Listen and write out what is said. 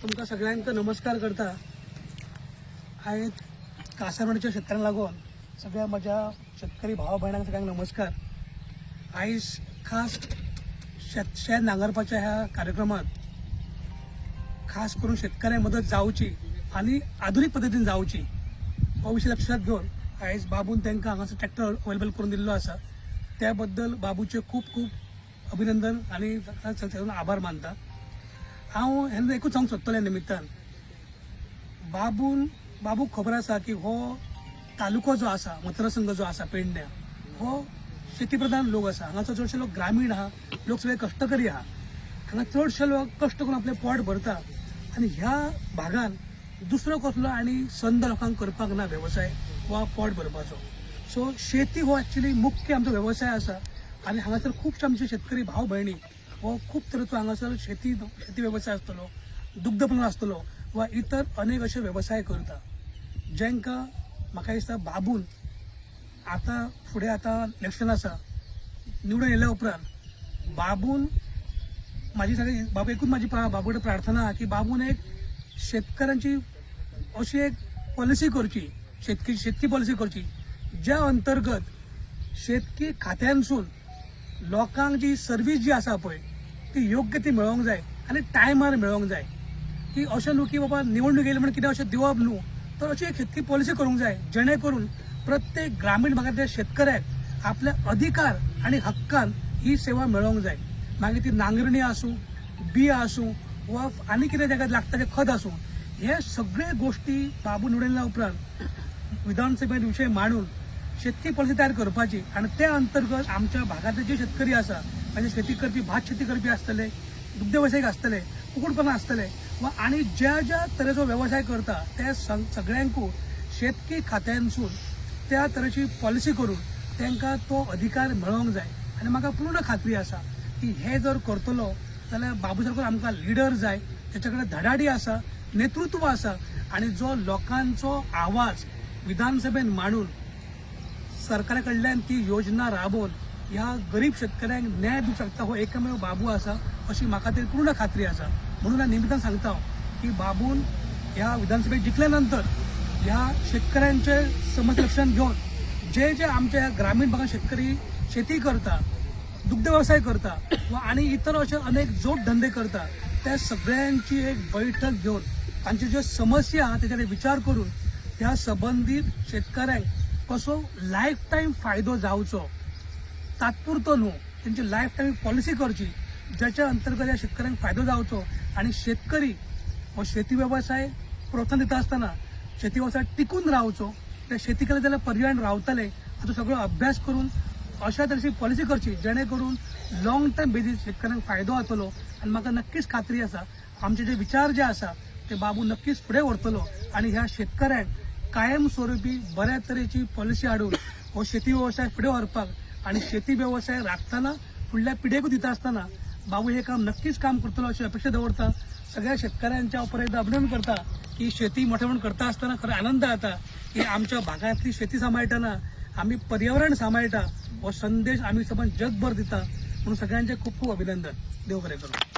तुमका सगळ्यांका नमस्कार करता। आयज कासारवाडीच्या शेतकऱ्यांक लागून सगळ्या माझ्या शेतकरी भावा भयणांक सगळ्यांक नमस्कार। आयज खास शेत नांगरपाच्या ह्या कार्यक्रमात खास करून शेतकऱ्यांक मदत जावची आणि आधुनिक पद्धतीने जावची हो विषय लक्षात घेऊन आयज बाबून त्यांना हांगासर ट्रॅक्टर अवेलेबल करून दिल्लो आसा। त्याबद्दल बाबूचे खूप खूप अभिनंदन आणि आभार मानता। हांव हेन्ना एकूच सांगूंक सोदतले निमित्तान बाबूक खबर आसा की हो तालुको जो आसा मतदारसंघ जो आसा पेडण्या हो शेतीप्रधान लोक आसा। हांगाचो चडशे लोक ग्रामीण आहा, लोक सगळे कष्टकरी आहा। हांगा चडशे लोक कष्ट करून आपले पोट भरता आणि ह्या भागान दुसरो कसलो आणि संद लोकांक करपाक ना व्यवसाय वा पोट भरपाचो। सो शेती हो एक्चुअली मुख्य आमचो व्यवसाय आसा आणि हांगासर खुबशे आमचे शेतकरी भाव भयणी हो खूप तरेचो हांगासर शेती व्यवसाय आसतलो, दुग्धपालन आसतलो वा इतर अनेक असे व्यवसाय करता जेंका म्हाका दिसता बाबून आता फुडें आता इलेक्शन आसा निवडून येयल्या उपरांत बाबून माझी सगळी बाबू एकूच माझी बाबू कडेन प्रार्थना आहा की बाबून एक शेतकऱ्यांची अशी एक पॉलिसी करची, शेतकी पॉलिसी करची ज्या अंतर्गत शेतकी खात्यांसून लोकांक जी सर्वीस जी आसा पळय ती योग्य ती मेळोंक जाय आनी टायमार मेळोंक जाय। की अशें न्हू की बाबा निवडणूक येयली म्हणून कितें अशें दिवप न्हू, तर अशी एक शेतकी पॉलिसी करूंक जाय जेणे करून प्रत्येक ग्रामीण भागातल्या शेतकऱ्याक आपल्या अधिकार आणि हक्कान ही सेवा मेळोंक जाय। मागीर ती नांगरणी आसूं, बियां आसूं वा आनी कितें ताका लागता तें खत आसूं, हे सगळे गोष्टी बाबू निवडिल्ल्या उपरांत विधानसभेत विशय मांडून शेतकी पॉलिसी तयार करपाची आणि त्या अंतर्गत आमच्या भागातले जे शेतकरी आसा म्हणजे शेती करपी भात शेती करपी आसतले, दुग्ध व्यावसायिक आसतले, कुक्कुटपालन आसतले वा आनी ज्या तरेचो व्यवसाय करता त्या सगळ्यांकू शेतकी खात्यांसून त्या तरेची पॉलिसी करून तांकां तो अधिकार मेळोंक जाय। आनी म्हाका पूर्ण खात्री आसा की हे जर करतलो जाल्यार बाबू सारको आमकां लिडर जाय त्याच्या कडेन धडाडी आसा, नेतृत्व आसा आणि जो लोकांचो आवाज विधानसभेत मांडून सरकारा कडल्यान ती योजना राबोवन ह्या गरीब शेतकऱ्यांक न्याय दिवंक शकता हो एकमेव बाबू आसा अशी म्हाका तरी पूर्ण खात्री आसा। म्हणून ह्या निमित्तान सांगता की बाबून ह्या विधानसभेत जिखल्यानंतर ह्या शेतकऱ्यांचे समस्या लक्षात घेऊन जे आमच्या ह्या ग्रामीण भागात शेतकरी शेती करता, दुग्ध व्यवसाय करता वा आणि इतर असे अनेक जोडधंदे करता त्या सगळ्यांची एक बैठक घेऊन तांची ज्यो समस्या आहा त्याच्याकडे विचार करून ह्या संबंधित शेतकऱ्यांक कसो लायफ टाईम फायदो जावचो, तात्पुरतो न्हू त्यांची लायफ टाईम पॉलिसी करची ज्याच्या अंतर्गत या शेतकऱ्यांक फायदो जावचो आणि शेतकरी व शेती व्यवसाय प्रोत्साहन दिता आसतना शेती व्यवसाय टिकून रावचो, त्या शेती केले जाल्यार पर्यावरण रावतले हाचो सगळो अभ्यास करून अशा तरेची पॉलिसी करची जेणे करून लॉंग टर्म बेजीस शेतकऱ्यांक फायदो जातलो। आणि म्हाका नक्कीच खात्री आसा आमचे जे विचार जे आसा ते बाबू नक्कीच फुडें व्हरतलो आणि ह्या शेतकऱ्यांक कायमस्वरूपी बऱ्या तरेची पॉलिसी हाडून हो शेती व्यवसाय फुडें व्हरपाक आणि शेती व्यवसाय राखतना फुडल्या पिढेकूय दिता आसतना बाबू हे काम नक्कीच काम करतलो अशी अपेक्षा दवरता। सगळ्या शेतकऱ्यांच्या उपरांत एकदा अभिनंदन करता की शेती मोठ्या म्हणून करता आसतना खरो आनंद जाता की आमच्या भागातली शेती सांबाळटना आम्ही पर्यावरण सांबाळटा हो संदेश आम्ही समज जगभर दिता। म्हणून सगळ्यांचे खूप खूप अभिनंदन। देव बरें करूं।